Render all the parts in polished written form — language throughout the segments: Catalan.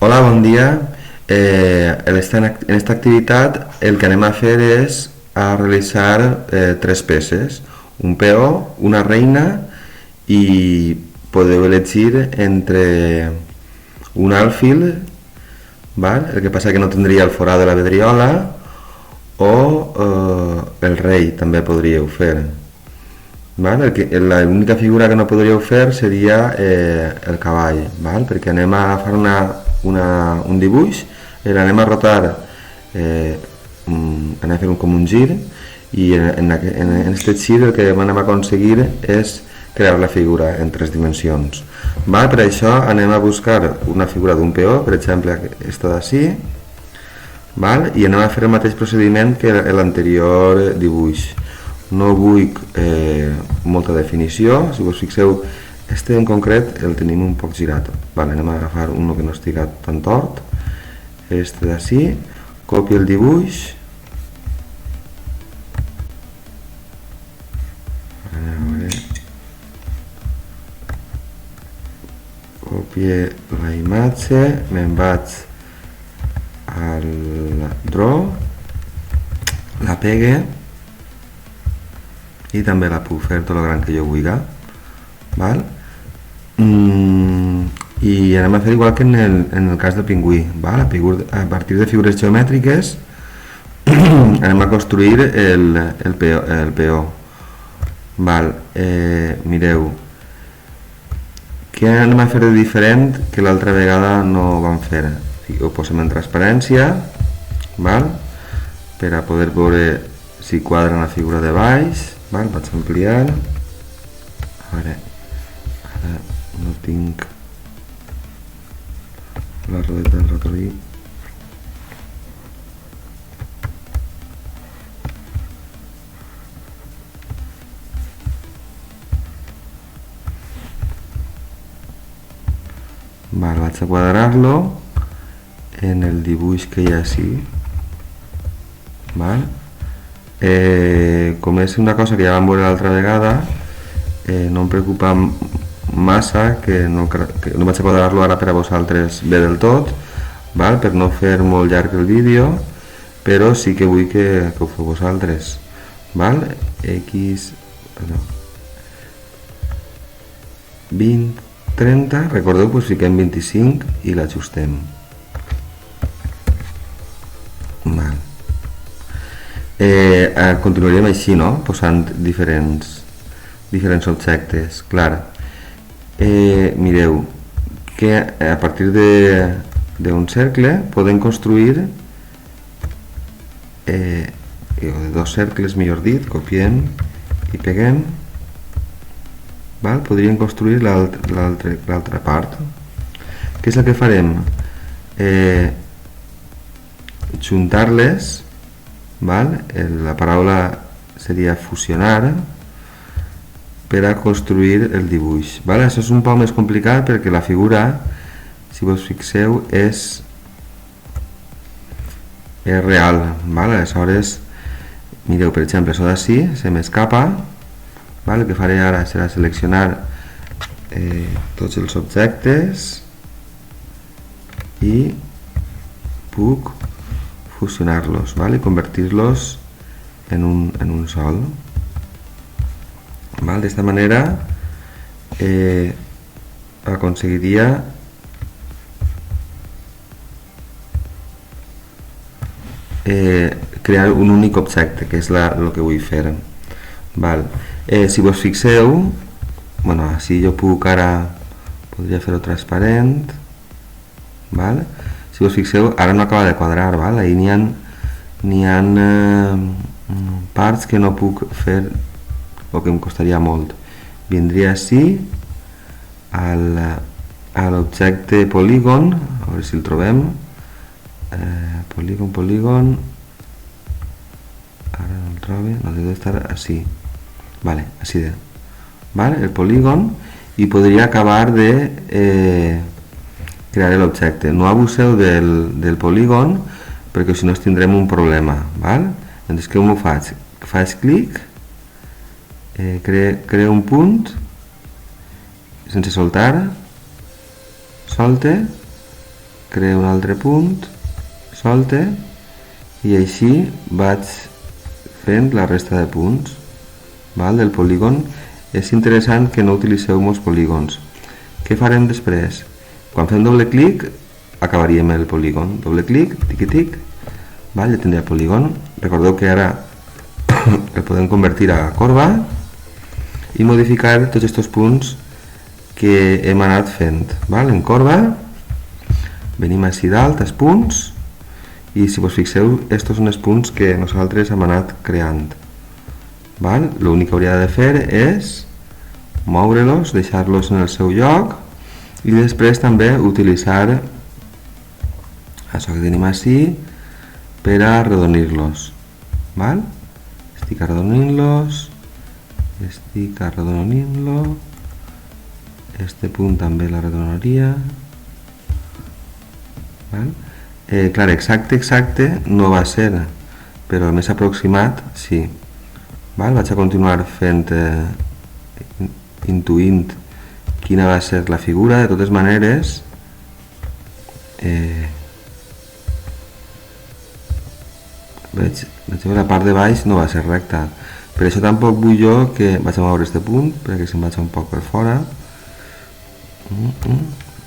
Hola, bon dia. En esta activitat el que anem a fer és a realitzar tres peces, un peó, una reina, i podeu elegir entre un alfil, val? El que passa que no tindria el forat de la vidriola, o el rei també podríeu fer. L'única figura que no podríeu fer seria el cavall, val? Perquè anem a agafar un dibuix, l'anem a rotar, anem a fer com un gir, i en aquest gir el que anem a aconseguir és crear la figura en tres dimensions. Per això anem a buscar una figura d'un peó, per exemple aquesta d'ací, i anem a fer el mateix procediment que l'anterior dibuix. No vull molta definició. Si vos fixeu, este en concret el tenim un poc girat. Anem a agafar un que no estigui tan tort, este d'ací, copio el dibuix, copie la imatge, me'n vaig al draw, la pegue i també la puc fer tot el gran que jo vulgui, i anem a fer igual que en el cas del pingüí, a partir de figures geomètriques anem a construir el peó. Mireu, què anem a fer de diferent que l'altra vegada no vam fer? Ho posem en transparència per a poder veure si quadra la figura de baix. Vaig ampliant. Ara no tinc la rodeta del ratolí. Vaig a quadrar-lo en el dibuix que hi ha així. Com és una cosa que ja vam veure l'altra vegada, no em preocupa massa, que no vaig a quadrar-lo ara per a vosaltres bé del tot, per no fer molt llarg el vídeo, però sí que vull que ho feu vosaltres. X 20, 30, recordeu, fiquem 25 i l'ajustem. Continuaríem així, posant diferents objectes. Clar, mireu que a partir d'un cercle podem construir, de dos cercles, millor dit, copiem i peguem, podríem construir l'altra part. Què és el que farem? Juntar-les, la paraula seria fusionar, per a construir el dibuix. Això és un poc més complicat perquè la figura, si vos fixeu, és real. Aleshores, mireu, per exemple, això d'ací se m'escapa. El que faré ara serà seleccionar tots els objectes i puc fusionar-los i convertir-los en un sol. D'esta manera aconseguiria crear un únic objecte, que és el que vull fer. Si vos fixeu, així jo puc ara, podria fer-ho transparent. Si vos fixeu, ara no acaba de quadrar, ahí n'hi ha parts que no puc fer o que em costaria molt. Vindria així a l'objecte polígon, a veure si el trobem, polígon, ara no el trobo, no deu estar així, així el polígon, i podria acabar de crear l'objecte. No abuseu del polígon perquè si no tindrem un problema. Doncs què ho faig? Faig clic crea un punt sense soltar, solte, crea un altre punt, solte, i així vaig fent la resta de punts, val, del polígon. És interessant que no utilitzeu molts polígons. Què farem després? Quan fem doble clic acabaríem el polígon, doble clic, tiqui-tic, val, ja tindré el polígon. Recordeu que ara el podem convertir a corba i modificar tots aquests punts que hem anat fent, val? En corba venim així dalt als punts i si vos fixeu, estos són els punts que nosaltres hem anat creant, val? L'únic que hauria de fer és moure-los, deixar-los en el seu lloc i després també utilitzar això que tenim així per a arrodonir-los, val? Estic arrodonint-los, estic arrodonint-lo, este punt també l'arrodonaria, val? Clar, exacte no va ser, però el més aproximat sí, val? Vaig a continuar fent intuint quina va ser la figura. De totes maneres veig que la part de baix no va ser recta, per això tampoc vull jo que vaig a moure este punt perquè se'm vaig un poc per fora.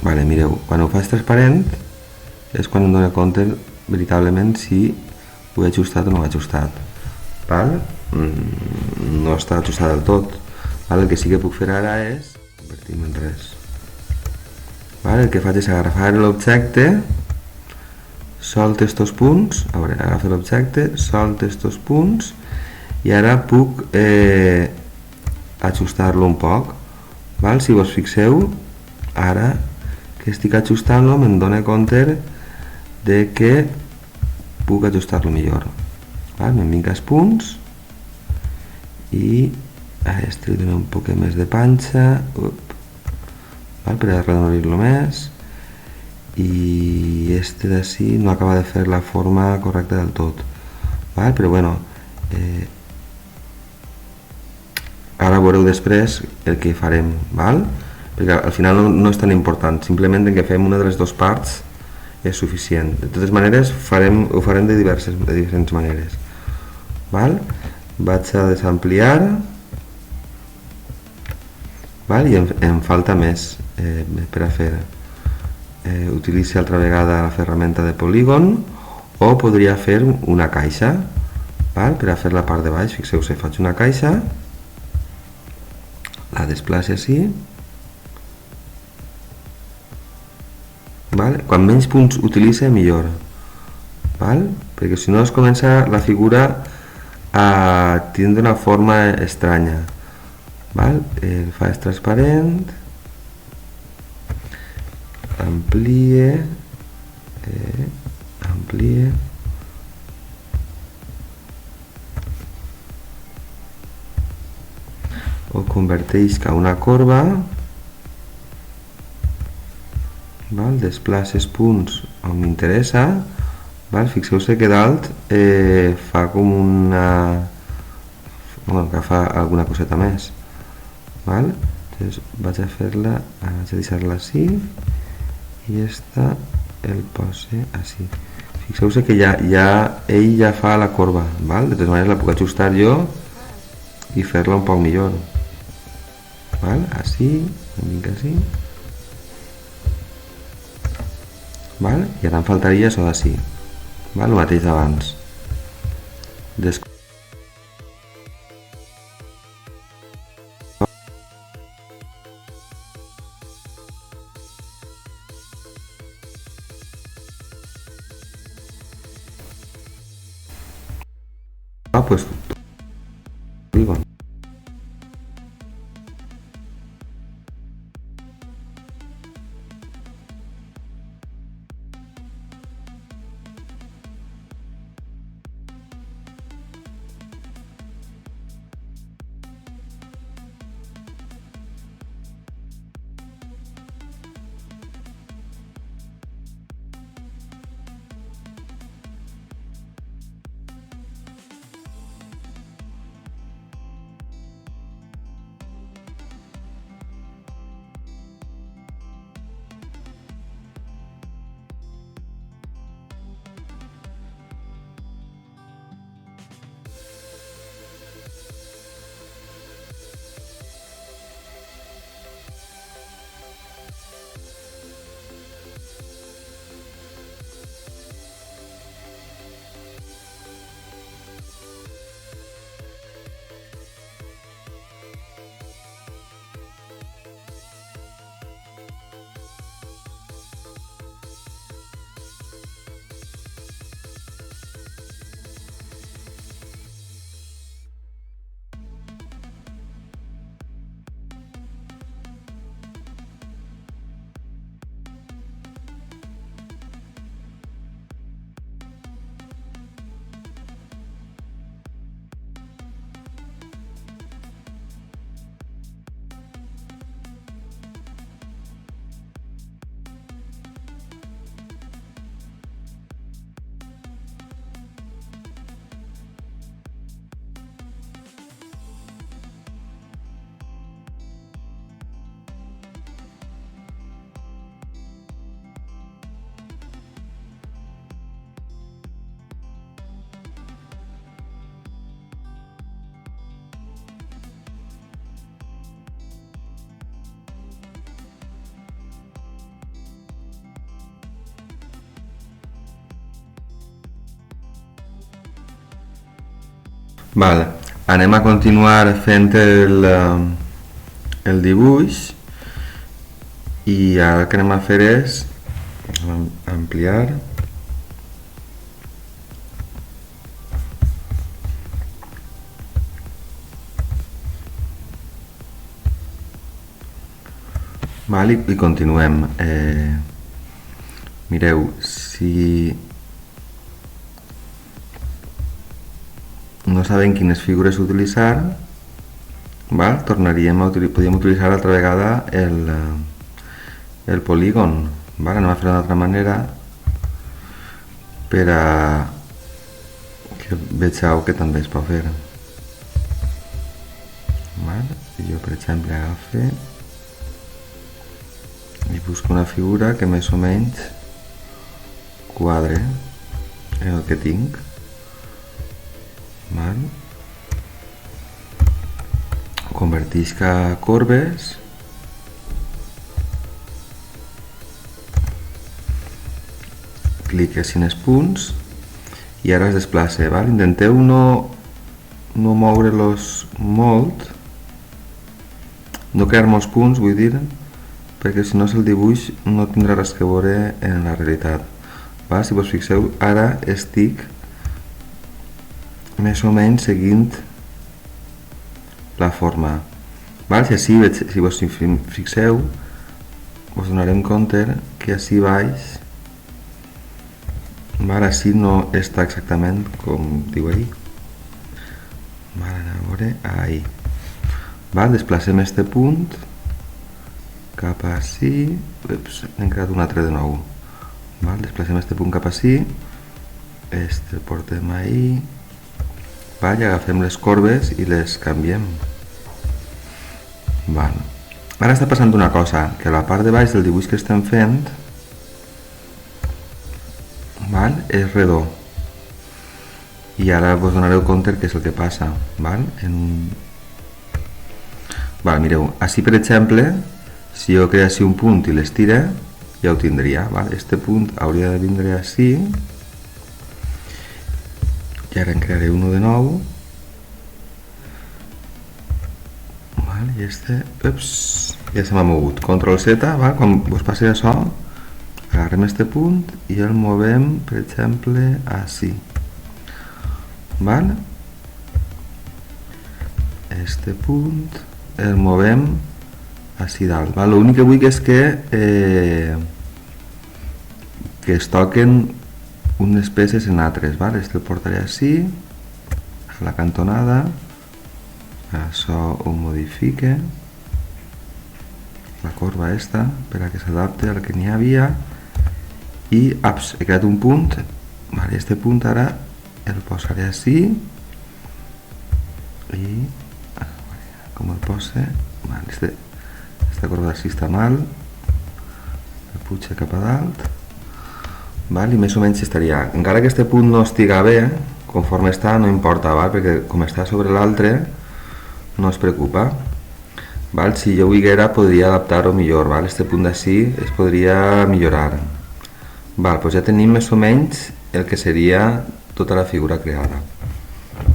Vale, mireu, quan ho faig transparent és quan em dono compte veritablement si ho he ajustat o no ho he ajustat, val? No està ajustat del tot, val? El que sí que puc fer ara és convertir-me en res, val? El que faig és agafar l'objecte, solto estos punts, a veure, agafo l'objecte, solto estos punts i ara puc ajustar-lo un poc, val? Si vos fixeu, ara que estic ajustant-lo me'n dono compte de que puc ajustar-lo millor, val? Me'n vinc als punts i a este li dono un poc més de panxa, val? Per arredonir-lo més, i este d'ací no acaba de fer la forma correcta del tot, val? Però bueno, ara veureu després el que farem, val? Perquè al final no és tan important, simplement en que fem una de les dues parts és suficient. De totes maneres ho farem de diferents maneres, val? Vaig a desampliar, val? I em falta més per a fer. Utilitzi altra vegada la ferramenta de polígon o podria fer una caixa, val? Per a fer la part de baix. Fixeu-se, faig una caixa, la desplaci així, val? Quan menys punts utilitza millor, val? Perquè si no es comença la figura a tindre una forma estranya, val? El faig transparent, amplie, o converteix a una corba, val? Desplaça els punts on m'interessa, val? Fixeu-se que dalt fa com una... bueno, que fa alguna coseta més, val? Entonces vaig a fer-la, vaig a deixar-la així i esta el pose així. Fixeu-se que ell ja fa la corba, val? De totes maneres la puc ajustar jo i fer-la un poc millor, val? Així, una mica així, val? I ara em faltaria això d'ací, val? El mateix d'abans. Pues digo, Val, anem a continuar fent el dibuix i ara el que anem a fer és ampliar val, i continuem. Mireu, si no sabem quines figures utilitzar, val, podríem utilitzar altra vegada el polígon, val? Anem a fer d'una altra manera per a que vegeu que també es pot fer, val? Jo, per exemple, agafo i busco una figura que més o menys quadre en el que tinc, val? Convertisc a corbes cliques en els punts i ara es desplaça, val? Intenteu no moure-los molt, no crear molts punts, vull dir, perquè si no el dibuix no tindrà res que veure en la realitat, val? Si vos fixeu, ara estic més o menys seguint la forma, val? Si vos fixeu us donarem compte que així baix, val? Així no està exactament com diu ahí, val? Anem a veure ahí, val? Desplacem este punt cap ací, hem creat un altre de nou, val? Desplacem este punt cap ací, este portem ahí, val? I agafem les corbes i les canviem, val? Ara està passant una cosa, que la part de baix del dibuix que estem fent, val? És redó, i ara vos donareu compte què és el que passa, val? Val, mireu, així per exemple, si jo creassi un punt i l'estire, ja ho tindria, val? Este punt hauria de vindre així, i ara en crearé un de nou, val? I este, ja se m'ha mogut, control Z, val? Quan vos passi això, agarrem este punt i el movem, per exemple, així, val? Este punt el movem així dalt, val? L'únic que vull és que es toquen unes peces en altres, val? Este el portaré així, a la cantonada, això ho modifique, la corba esta, per a que s'adapte al que n'hi havia, i he creat un punt, vale? Este punt ara el posaré així, i com el pose, vale? Esta corba d'ací està mal, el puja cap a dalt, val? I més o menys estaria, encara que este punt no estiga bé, conforme està no importa, val? Perquè com està sobre l'altre no es preocupa, val? Si jo volguera podria adaptar-ho millor, val? Este punt d'ací es podria millorar, val? Pues ja tenim més o menys el que seria tota la figura creada,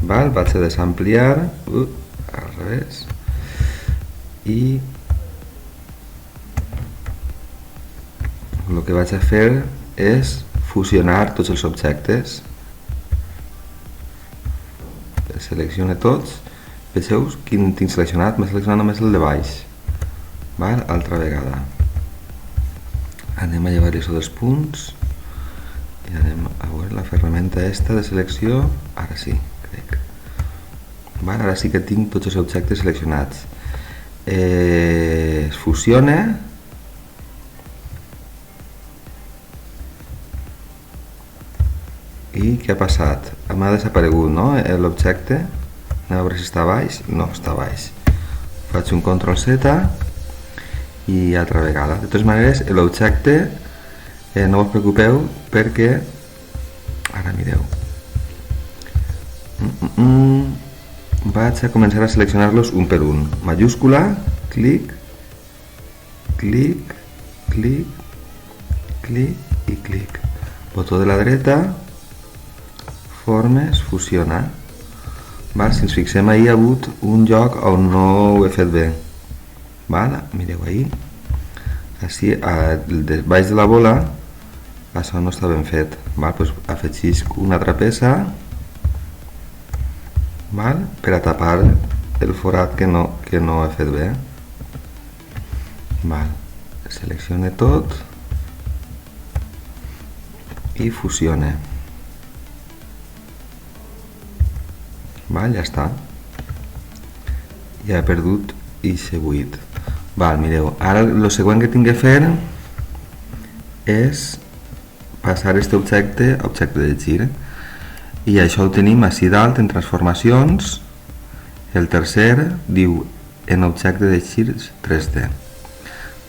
val? Vaig a desampliar, al revés, i el que vaig a fer és fusionar tots els objectes, seleccione tots, vegeu quin tinc seleccionat, m'he seleccionat només el de baix, val? Altra vegada anem a llevar això dels punts i anem a veure la ferramenta esta de selecció, ara sí, crec, val? Ara sí que tinc tots els objectes seleccionats, es fusiona i què ha passat? M'ha desaparegut, no? L'objecte, anem a veure si està baix, no, està baix, faig un control Z i altra vegada. De totes maneres, l'objecte no us preocupeu perquè ara mireu, vaig a començar a seleccionar-los un per un, majúscula, clic, clic, clic, clic i clic, botó de la dreta, formes, fusiona, Val? Si ens fixem ahir ha hagut un lloc on no ho he fet bé. Val? Mireu ahir. Així, baix de la bola, això no està ben fet. Val? Pues afegisc una altra peça, val? Per a tapar el forat que no he fet bé. Val. Seleccione tot i fusione. Val, ja està. Ja he perdut ixe buit. Val, mireu, ara el següent que tinc que fer és passar este objecte a objecte de gir. I això ho tenim així dalt en transformacions. El tercer diu en objecte de gir 3D.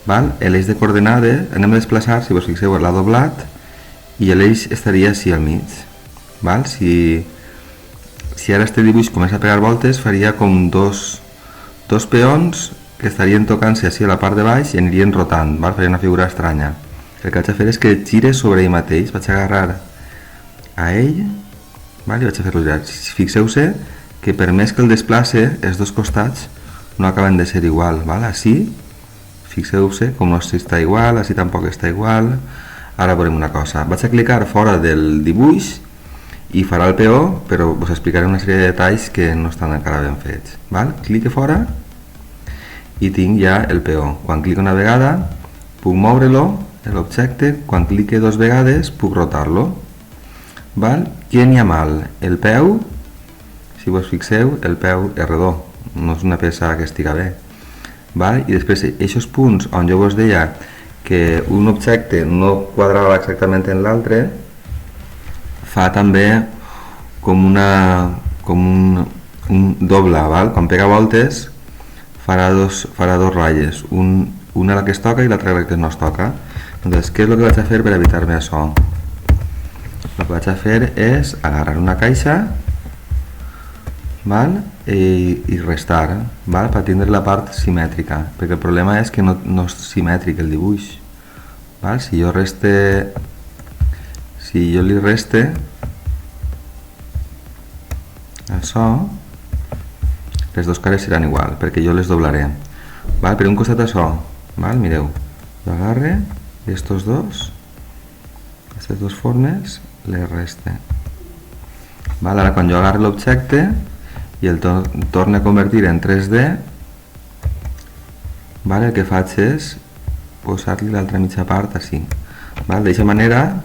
Val? L'eix de coordenades anem a desplaçar, si vos fixeu, l'ha doblat i l'eix estaria així al mig. Val? Si ara este dibuix comença a pegar voltes, faria com dos peons que estarien tocant-se així a la part de baix i anirien rotant, val? Faria una figura estranya. El que vaig a fer és que gire sobre ell mateix. Vaig a agarrar a ell, val? I vaig a fer-lo girar. Fixeu-se que per més que el desplace, els dos costats no acaben de ser igual. Val? Així, fixeu-se com no està igual, així tampoc està igual. Ara veurem una cosa. Vaig a clicar fora del dibuix i farà el peó, però us explicaré una sèrie de detalls que no estan encara ben fets. Val? Clique fora i tinc ja el peó. Quan clico una vegada puc moure-lo, l'objecte. Quan clique dues vegades puc rotar-lo. Val? Què n'hi ha mal? El peu, si vos fixeu, el peu és redó, no és una peça que estiga bé. Val? I després, aquests punts on jo vos deia que un objecte no quadrava exactament en l'altre, fa també com un doble, val? Quan pega voltes farà dos ratlles, una la que es toca i l'altra la que no es toca. Doncs què és el que vaig a fer per evitar-me això? El que vaig a fer és agarrar una caixa, val? I restar, val? Per tindre la part simètrica, perquè el problema és que no és simètric el dibuix, val? Si jo li reste això, les dues cares seran igual, perquè jo les doblaré, val? Per un costat això, val? Mireu, jo agarre i aquestes dues formes les reste, val? Ara quan jo agarre l'objecte i el torno a convertir en 3D, val? El que faig és posar-li l'altra mitja part així, val? D'aquesta manera,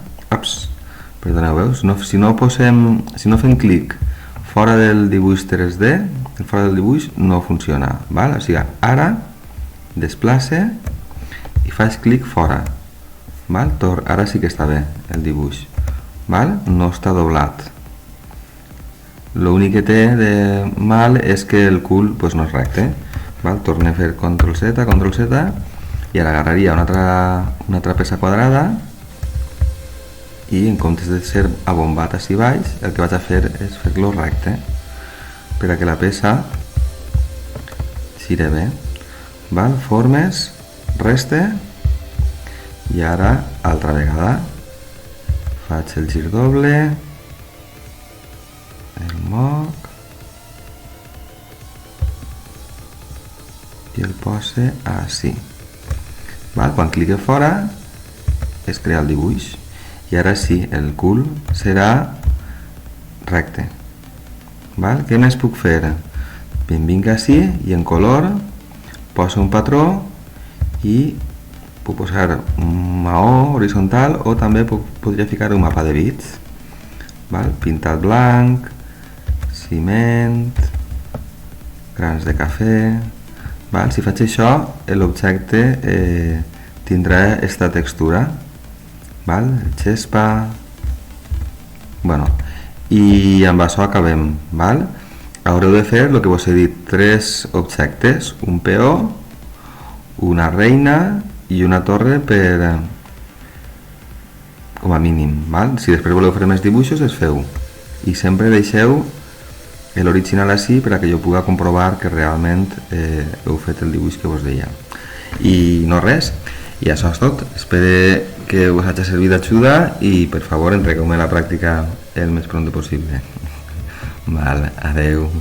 perdoneu, veus? Si no fem clic fora del dibuix 3D, fora del dibuix no funciona, val? O sigui, ara desplace i faig clic fora, val? Ara sí que està bé el dibuix, val? No està doblat. L'únic que té de mal és que el cul pues, no és recte, val? Torno a fer Ctrl-Z, Ctrl-Z i ara agarraria una altra peça quadrada i en comptes de ser abombat així baix, el que vaig a fer és fer-lo recte per a que la peça gire bé, val? Formes, reste i ara altra vegada faig el gir doble, el moc i el pose així, val? Quan clique fora es crea el dibuix i ara sí, el cul serà recte, val? Què més puc fer? Vinc així i en color poso un patró i puc posar un maó horitzontal o també podria ficar un mapa de bits, val? Pintat blanc, ciment, grans de cafè, val? Si faig això l'objecte tindrà aquesta textura, val? Xespa, bueno, i amb això acabem, val? Haureu de fer el que vos he dit, 3 objectes, un peó, una reina i una torre com a mínim, val? Si després voleu fer més dibuixos es feu i sempre deixeu l'original així per a que jo pugui comprovar que realment heu fet el dibuix que vos deia. I no res, i això és tot. Espero que us hagi servit d'ajuda i per favor entregueu-me la pràctica el més pront possible. Val, adeu.